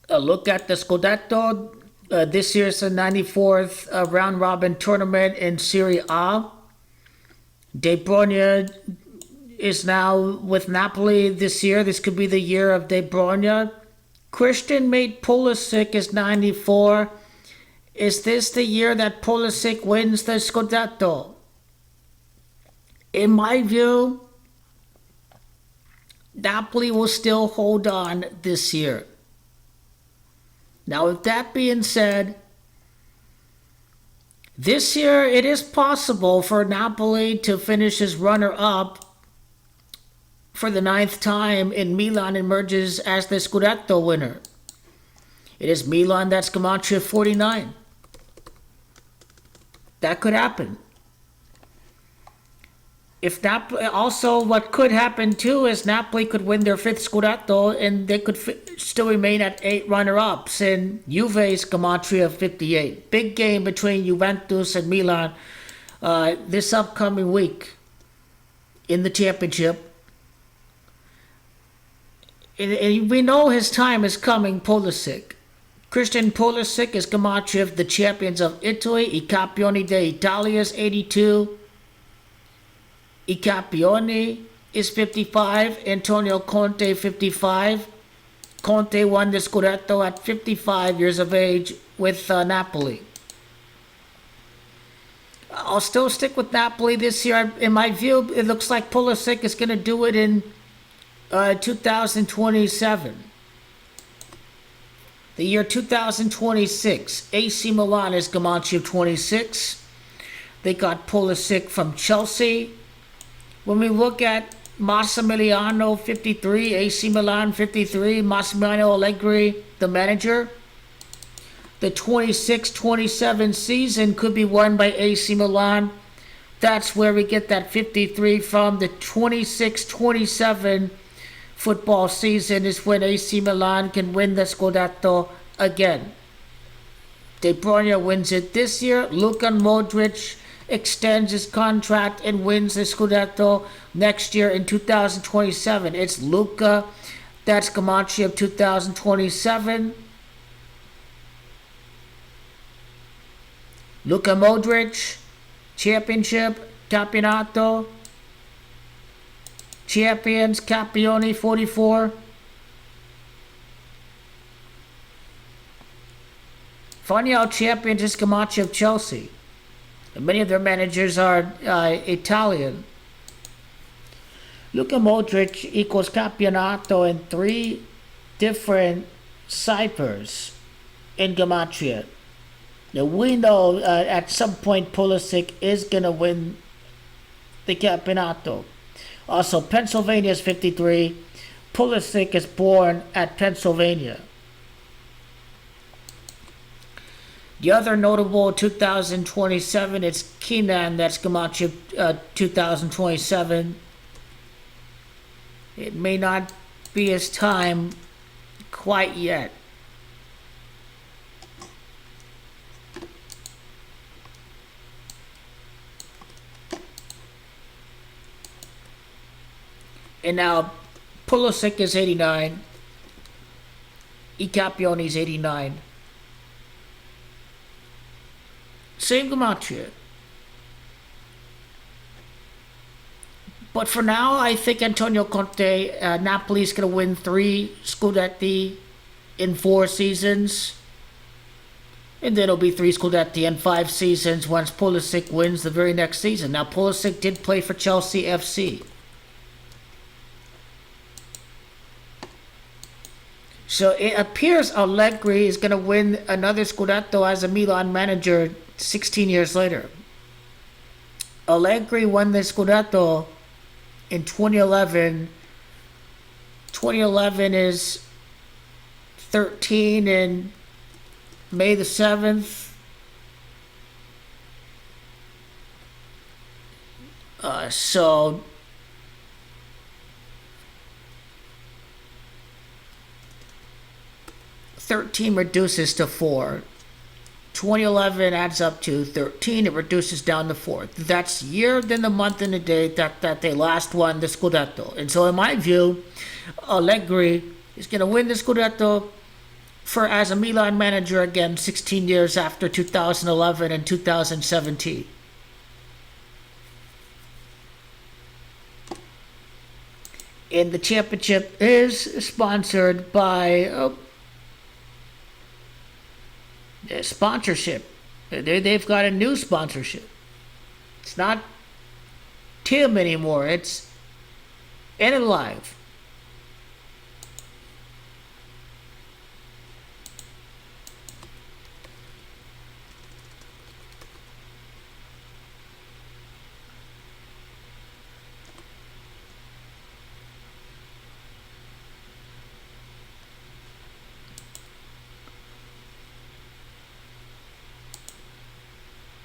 A look at the Scudetto. This year's the 94th round robin tournament in Serie A. De Bruyne is now with Napoli this year. This could be the year of De Bruyne. Christian made Pulisic is 94. Is this the year that Pulisic wins the Scudetto? In my view, Napoli will still hold on this year. Now, with that being said, this year it is possible for Napoli to finish as runner-up for the 9th time, and Milan emerges as the Scudetto winner. It is Milan that's Gematria 49. That could happen. If Napoli, also what could happen too is Napoli could win their 5th Scudetto and they could still remain at 8 runner-ups, and Juve's Gematria 58. Big game between Juventus and Milan this upcoming week in the championship. And we know his time is coming, Pulisic. Christian Pulisic is Gematria of the champions of Italy. I campioni d'Italia is 82. I campioni is 55. Antonio Conte 55. Conte won the Scudetto at 55 years of age with Napoli. I'll still stick with Napoli this year. In my view, it looks like Pulisic is going to do it in 2027. The year 2026, AC Milan is Gematria 26. They got Pulisic from Chelsea. When we look at Massimiliano 53, AC Milan 53, Massimiliano Allegri, the manager, the 26-27 season could be won by AC Milan. That's where we get that 53 from. The 26-27 football season is when AC Milan can win the Scudetto again. De Bruyne wins it this year. Luka Modric extends his contract and wins the Scudetto next year in 2027. It's Luka that's Gematria of 2027. Luka Modric, championship, campionato, champions, campioni 44. Funny how champions is Gematria of Chelsea. And many of their managers are Italian. Luka Modric equals campionato in 3 different ciphers in Gematria. Now we know at some point Pulisic is going to win the campionato. Also, Pennsylvania is 53. Pulisic is born at Pennsylvania. The other notable 2027, it's Kenan, that's Gematria 2027. It may not be his time quite yet. And now, Pulisic is 89. I campioni is 89. Same Gematria. But for now, I think Antonio Conte, Napoli is going to win 3 Scudetti in 4 seasons. And then it'll be 3 Scudetti in 5 seasons once Pulisic wins the very next season. Now, Pulisic did play for Chelsea FC. So it appears Allegri is going to win another Scudetto as a Milan manager 16 years later. Allegri won the Scudetto in 2011. 2011 is 13 and May the 7th. So 13 reduces to 4. 2011 adds up to 13. It reduces down to 4. That's year, then the month, and the day that they last won the Scudetto. And so in my view, Allegri is going to win the Scudetto for as a Milan manager again 16 years after 2011 and 2017. And the championship is sponsored by sponsorship. They've got a new sponsorship. It's not Tim anymore. It's Enalive.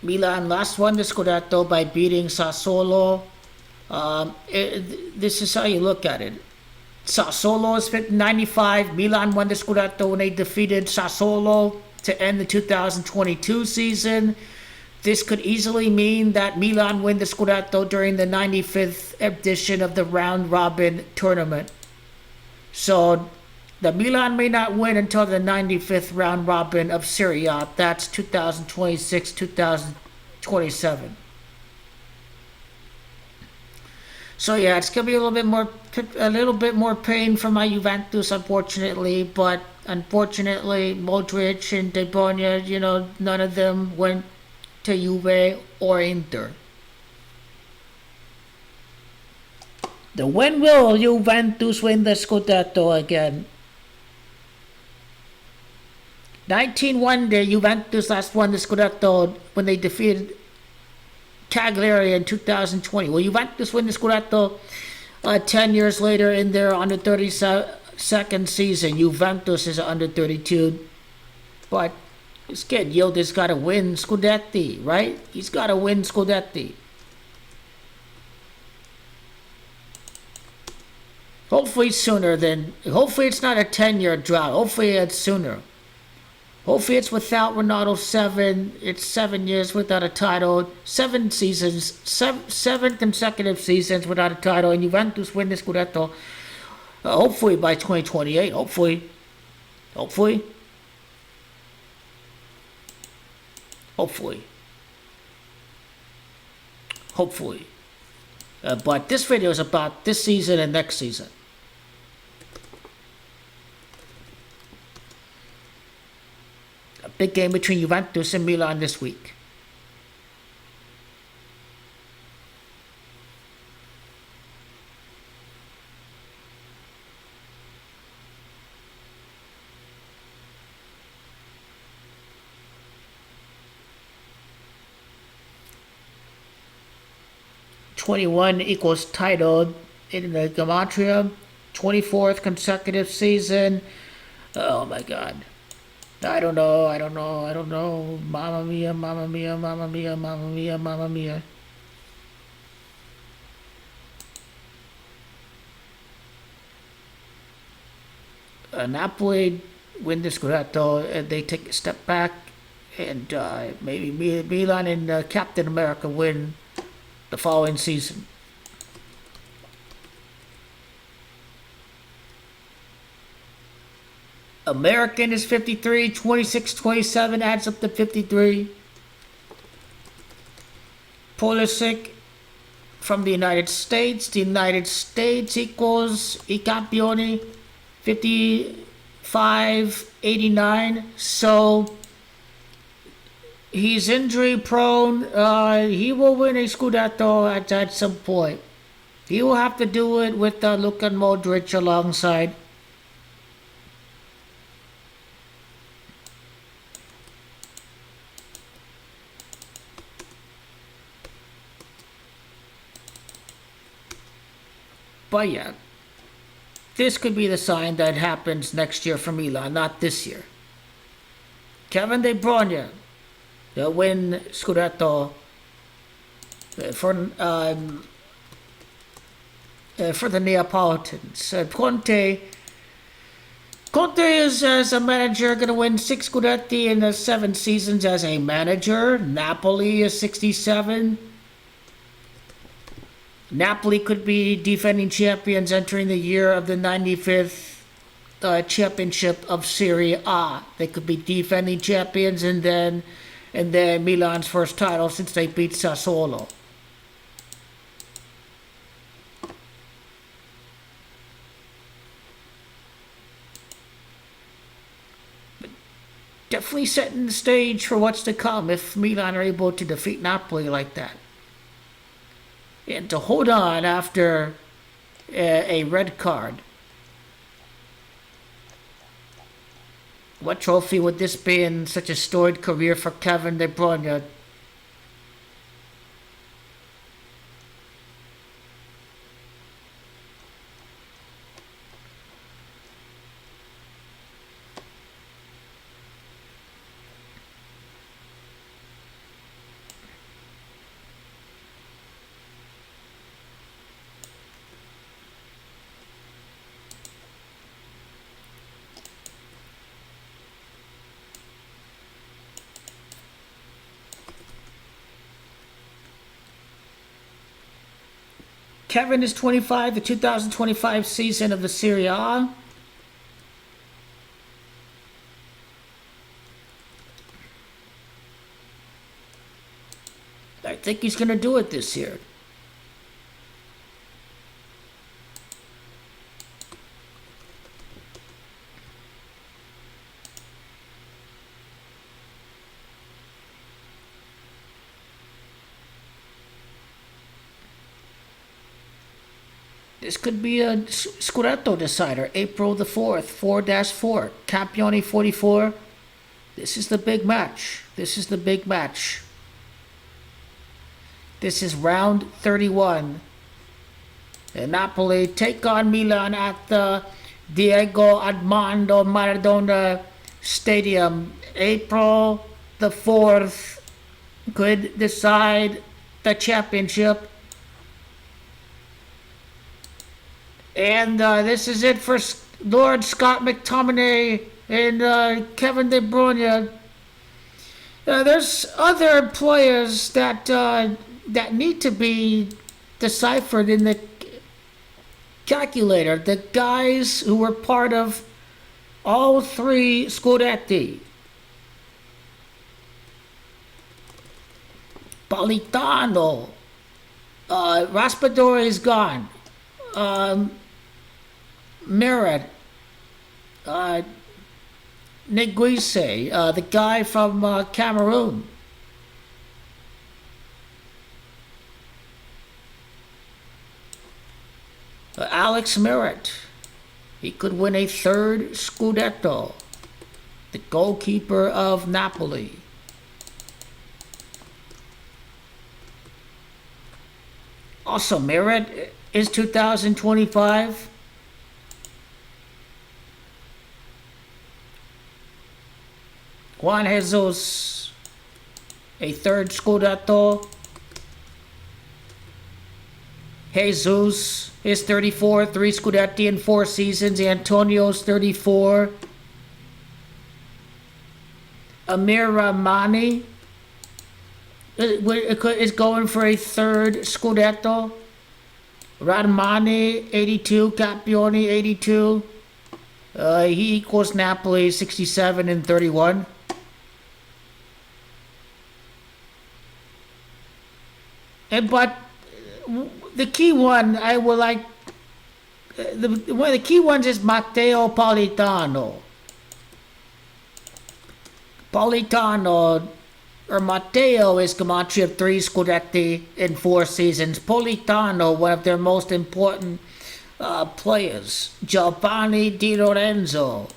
Milan last won the Scudetto by beating Sassuolo. This is how you look at it. Sassuolo is 95. Milan won the Scudetto when they defeated Sassuolo to end the 2022 season. This could easily mean that Milan win the Scudetto during the 95th edition of the round robin tournament. So the Milan may not win until the 95th round robin of Serie. That's 2026, 2027. So yeah, it's gonna be a little bit more pain for my Juventus, unfortunately. But unfortunately, Modric and Bruyne, none of them went to Juve or Inter. When will Juventus win the Scudetto again? 1901, the Juventus last won the Scudetto when they defeated Cagliari in 2020. Well, Juventus win the Scudetto 10 years later in their under 32nd season. Juventus is under 32. But this kid, Yildiz got to win Scudetti, right? He's got to win Scudetti. Hopefully it's not a 10-year drought. Hopefully it's sooner. Hopefully it's without Ronaldo 7. It's 7 years without a title. 7 seasons. Seven consecutive seasons without a title. And Juventus win the Scudetto. Hopefully by 2028. Hopefully. But this video is about this season and next season. A big game between Juventus and Milan this week. '21 equals title in the gematria. 24th consecutive season. Oh my God. I don't know. Mamma mia. Napoli win the Scudetto and they take a step back, and maybe Milan and Captain America win the following season. American is 53, 26, 27 adds up to 53. Pulisic from the United States equals I Campioni, 55, 89. So he's injury prone. He will win a Scudetto at some point. He will have to do it with Luka and Modric alongside. But yeah, this could be the sign that happens next year for Milan, not this year. Kevin De Bruyne, they'll win Scudetto for the Neapolitans. Conte is, as a manager, going to win 6 Scudetti in 7 seasons as a manager. Napoli is 67. Napoli could be defending champions entering the year of the 95th championship of Serie A. They could be defending champions, and then Milan's first title since they beat Sassuolo. Definitely setting the stage for what's to come if Milan are able to defeat Napoli like that. And to hold on after a red card. What trophy would this be in such a storied career for Kevin De Bruyne? Kevin is 25, the 2025 season of the Serie A. I think he's going to do it this year. This could be a Scudetto decider, April the 4th, 4-4, Campione 44. This is the big match. This is the big match. This is round 31. And Napoli take on Milan at the Diego Armando Maradona Stadium, April the 4th. Could decide the championship. And this is it for Lord Scott McTominay and Kevin De Bruyne. There's other players that need to be deciphered in the calculator. The guys who were part of all three Scudetti. Politano. Raspadori is gone. Merit, Neguise, the guy from Cameroon. Alex Merritt, he could win a third Scudetto. The goalkeeper of Napoli. Also, Merritt is 2025. Juan Jesus, a third Scudetto. Jesus is 34, 3 Scudetti in 4 seasons. Antonio's 34. Amir Rahmani is going for a third Scudetto. Radmani, 82. Campione, 82. He equals Napoli, 67 and 31. But the key one I would like, one of the key ones is Matteo Politano. Matteo is Comanche of 3 Scudetti in 4 seasons. Politano, one of their most important players. Giovanni Di Lorenzo.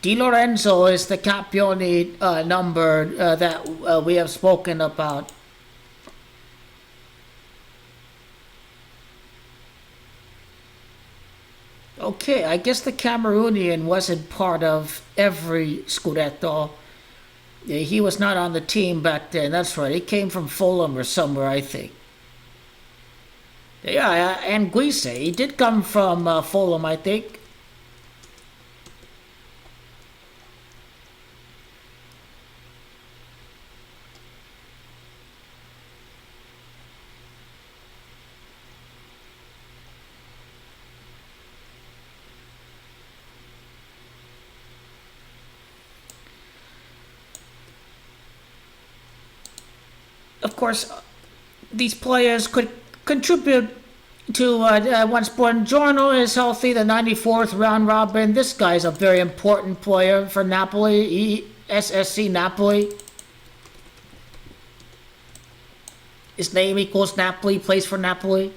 Di Lorenzo is the Campione number that we have spoken about. Okay, I guess the Cameroonian wasn't part of every Scudetto. He was not on the team back then, that's right. He came from Fulham or somewhere, I think. Yeah, and Guise, he did come from Fulham, I think. of course, these players could contribute to once Buongiorno is healthy, the 94th round robin. This guy's a very important player for Napoli, SSC Napoli. His name equals Napoli, plays for Napoli.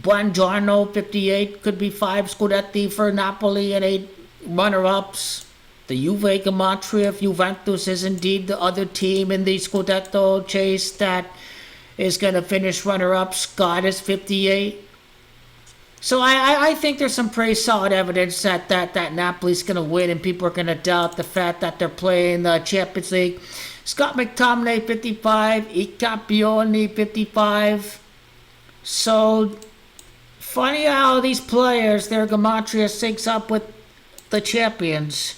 Buongiorno, 58, could be 5 Scudetti for Napoli and 8 runner-ups. The Juve gematria of Juventus is indeed the other team in the Scudetto chase that is going to finish runner-up. Scott is 58. So I think there's some pretty solid evidence that Napoli's going to win, and people are going to doubt the fact that they're playing the Champions League. Scott McTominay, 55. I Campioni, 55. So, funny how these players, their gematria syncs up with the champions.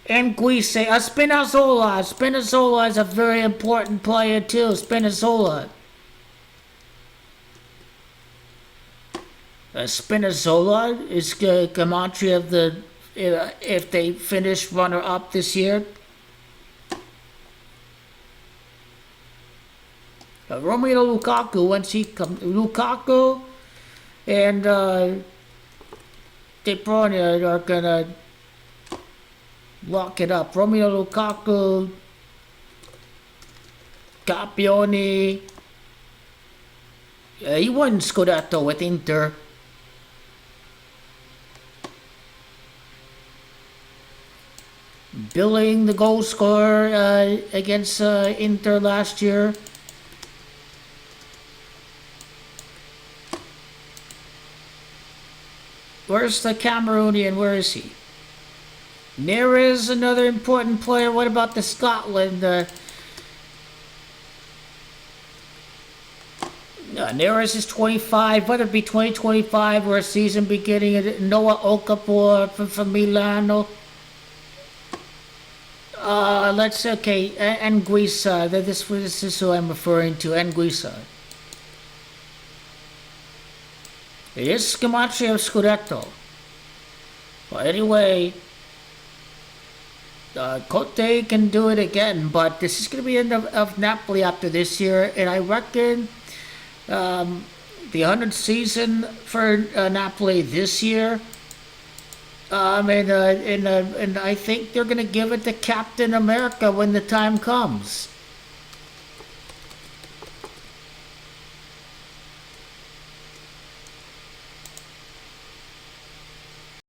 And Guise, Spinazzola. Spinazzola is a very important player too. Spinazzola. Spinazzola is gematria of the if they finish runner up this year. Romelu Lukaku, once he comes, Lukaku and De Bruyne are gonna lock it up. Romelu Lukaku, Campioni. He won Scudetto with Inter. Billing, the goal scorer against Inter last year. Where's the Cameroonian? Where is he? Neres, another important player. What about the Scotland? Neres is 25. Whether it be 2025 or a season beginning. Noah Okafor from Milano. Okay, Anguissa. This is who I'm referring to. Anguissa. It is gematria of Scudetto. Well, anyway, Conte can do it again, but this is going to be the end of Napoli after this year, and I reckon the 100th season for Napoli this year, and I think they're going to give it to Captain America when the time comes.